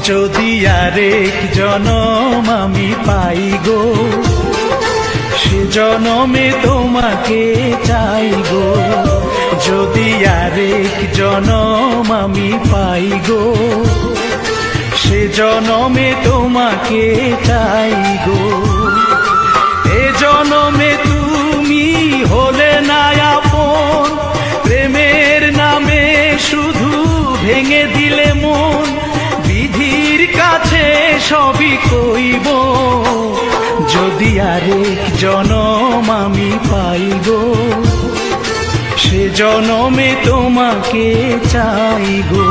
যদি আরেক জনম আমি পাই গো, সে জনমে তোমাকে চাই গো। যদি আরেক জনম আমি পাই গো, সে জনমে তোমাকে চাই গো। এ জনমে তুমি হলে না আপন, প্রেমের নামে শুধু ভেঙে দিলে মন। বিধির কাছে সবই কইব, যদি আরেক জনম আমি পাই গো, সে জনমে তোমাকে চাই গো।